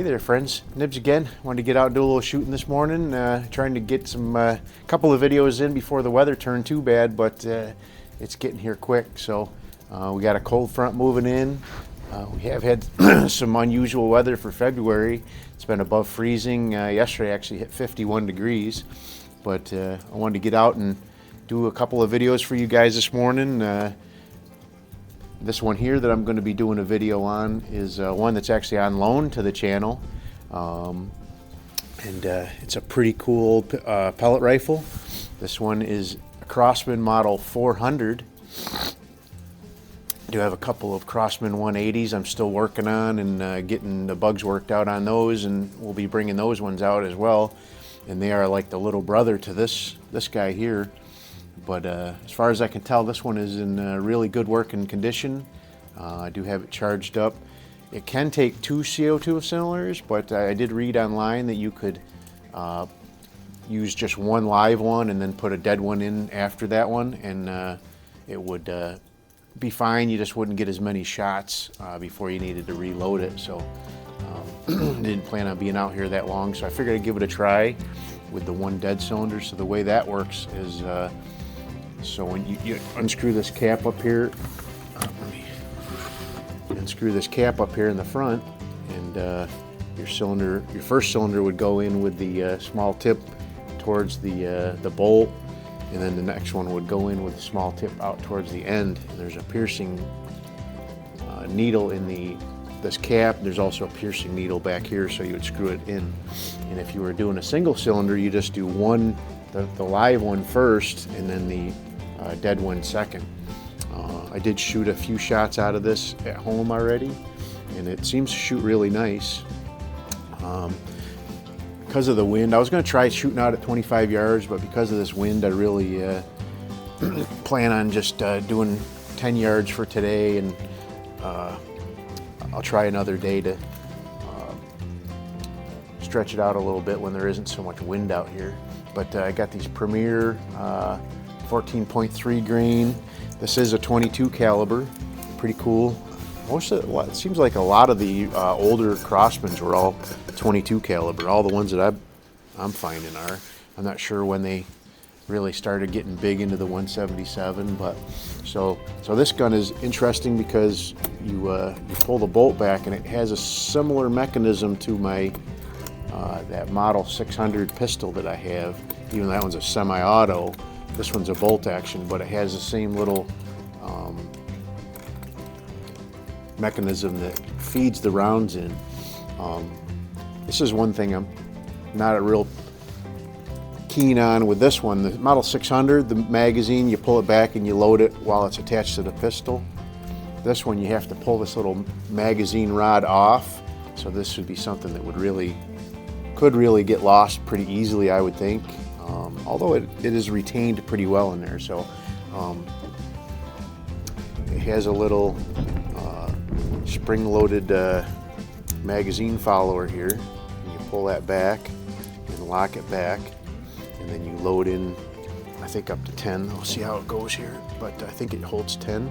there, friends. Nibs again. Wanted to get out and do a little shooting this morning. Trying to get some couple of videos in before the weather turned too bad, but it's getting here quick. So we got a cold front moving in. We have had some unusual weather for February. It's been above freezing. Yesterday actually hit 51 degrees. But I wanted to get out and do a couple of videos for you guys this morning. This one here that I'm going to be doing a video on is one that's actually on loan to the channel. It's a pretty cool pellet rifle. This one is a Crosman model 400. I do have a couple of Crosman 180s I'm still working on and getting the bugs worked out on those, and we'll be bringing those ones out as well. And they are like the little brother to this guy here. But as far as I can tell, this one is in really good working condition. I do have it charged up. It can take 2 CO2 cylinders, but I did read online that you could use just one live one and then put a dead one in after that one, and it would be fine. You just wouldn't get as many shots before you needed to reload it. So didn't plan on being out here that long, so I figured I'd give it a try with the one dead cylinder. So the way that works is so when you unscrew this cap up here, unscrew this cap up here in the front, and your first cylinder would go in with the small tip towards the bolt, and then the next one would go in with the small tip out towards the end. And there's a piercing needle in this cap. There's also a piercing needle back here, so you would screw it in. And if you were doing a single cylinder, you just do the live one first, and then the dead one second. I did shoot a few shots out of this at home already, and it seems to shoot really nice. Because of the wind, I was going to try shooting out at 25 yards, but because of this wind, I really plan on just doing 10 yards for today, and I'll try another day to stretch it out a little bit when there isn't so much wind out here. But I got these Premier 14.3 grain. This is a 22 caliber, pretty cool. It seems like a lot of the older Crosmans were all 22 caliber. All the ones that I'm finding are. I'm not sure when they really started getting big into the 177, but so this gun is interesting because you pull the bolt back, and it has a similar mechanism to my that Model 600 pistol that I have. Even though that one's a semi-auto, this one's a bolt action, but it has the same little mechanism that feeds the rounds in. This is one thing I'm not a real keen on with this one. The Model 600, the magazine, you pull it back and you load it while it's attached to the pistol. This one, you have to pull this little magazine rod off, so this would be something that could really get lost pretty easily, I would think. Although it is retained pretty well in there. So it has a little spring-loaded magazine follower here. And you pull that back and lock it back, and then you load in, I think, up to 10. I'll see how it goes here, but I think it holds 10.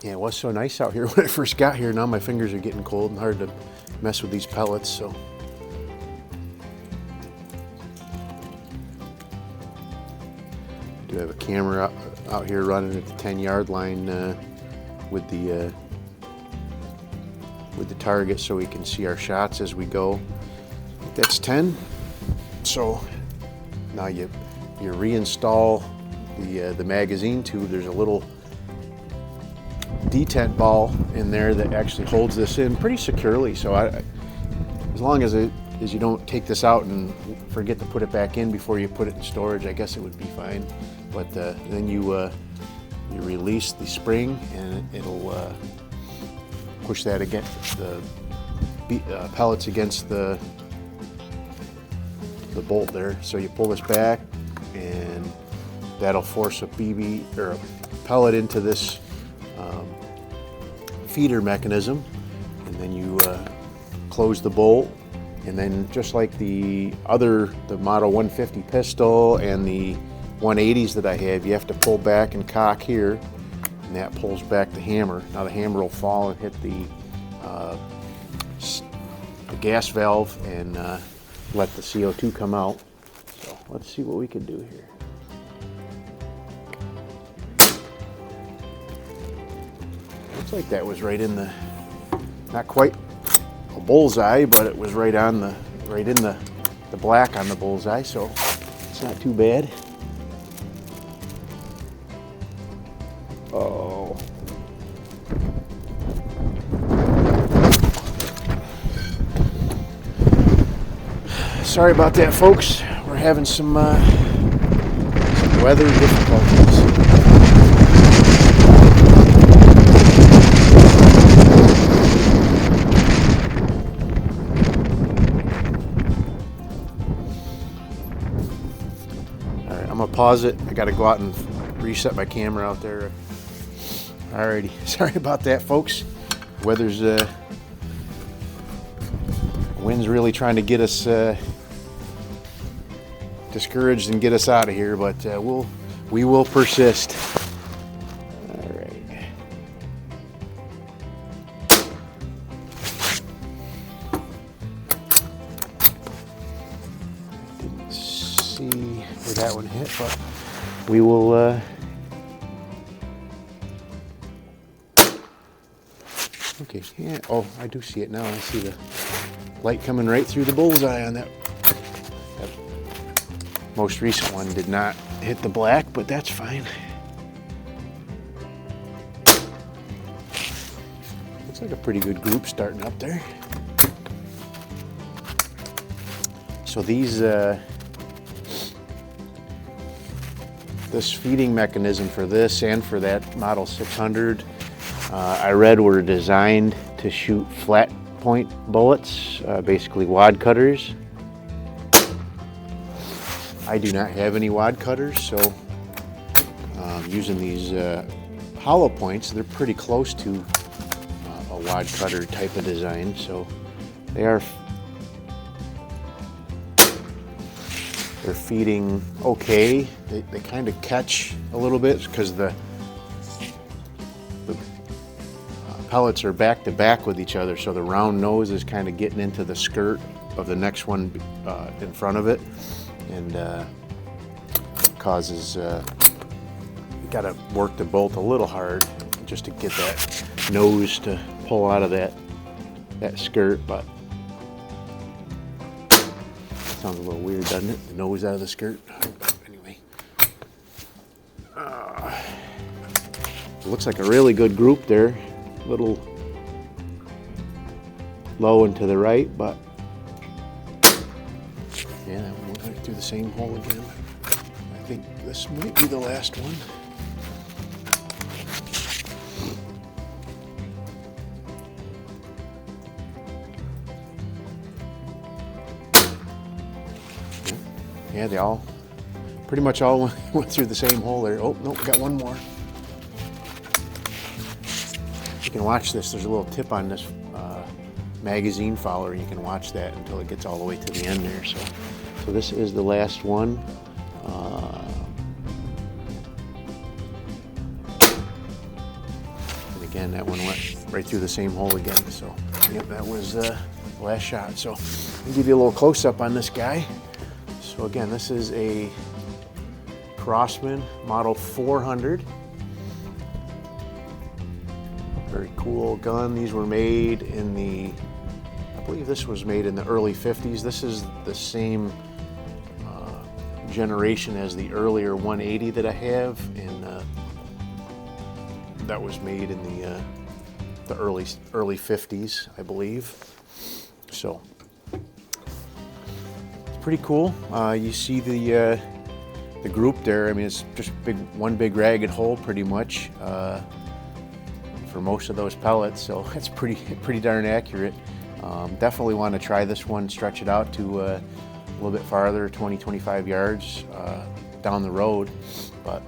Yeah, it was so nice out here when I first got here. Now my fingers are getting cold and hard to mess with these pellets. So I do have a camera out here running at the 10-yard line with the target, so we can see our shots as we go. That's 10. So now you reinstall the magazine tube. There's a little detent ball in there that actually holds this in pretty securely. So as long as you don't take this out and forget to put it back in before you put it in storage, I guess it would be fine. But then you release the spring, and it'll push that against the pellets against the bolt there. So you pull this back, and that'll force a BB or a pellet into this feeder mechanism, and then you close the bolt, and then just like the Model 150 pistol and the 180s that I have, you have to pull back and cock here, and that pulls back the hammer. Now the hammer will fall and hit the gas valve and let the CO2 come out. So let's see what we can do here. Looks like that was right in the, not quite a bullseye, but it was right in the black on the bullseye, so it's not too bad. Oh. Sorry about that, folks. We're having some weather difficulties. All right, I'm gonna pause it. I gotta go out and reset my camera out there. Alrighty, sorry about that, folks. Weather's wind's really trying to get us discouraged and get us out of here, but we will persist. All right. Didn't see where that one hit, but we will. Okay. Yeah. Oh, I do see it now. I see the light coming right through the bullseye on that. Most recent one did not hit the black, but that's fine. Looks like a pretty good group starting up there. So these, this feeding mechanism for this and for that Model 600, I read were designed to shoot flat point bullets, basically wad cutters. I do not have any wad cutters, so using these hollow points, they're pretty close to a wad cutter type of design. So they're feeding okay. They kind of catch a little bit because the pellets are back to back with each other, so the round nose is kind of getting into the skirt of the next one in front of it. And causes you gotta work the bolt a little hard just to get that nose to pull out of that skirt, but sounds a little weird, doesn't it? The nose out of the skirt. Anyway, it looks like a really good group there. A little low and to the right, but yeah, that one went right through the same hole again. I think this might be the last one. Yeah, they all, pretty much all went through the same hole there. Oh, nope, got one more. You can watch this. There's a little tip on this magazine follower. You can watch that until it gets all the way to the end there. So this is the last one. And again, that one went right through the same hole again. So yep, that was the last shot. So I'll give you a little close-up on this guy. So again, this is a Crosman Model 400. Very cool gun. These were made in the, I believe this was made in the early 50s. This is the same generation as the earlier 180 that I have, and that was made in the early 50s, I believe. So it's pretty cool. You see the group there. I mean, it's just one big ragged hole, pretty much. For most of those pellets, so it's pretty darn accurate. Definitely want to try this one, stretch it out to a little bit farther, 20-25 yards down the road. But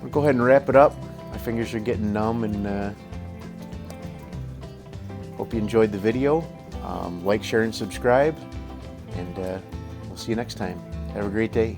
we'll go ahead and wrap it up. My fingers are getting numb, and Hope you enjoyed the video. Like, share, and subscribe, and we'll see you next time. Have a great day.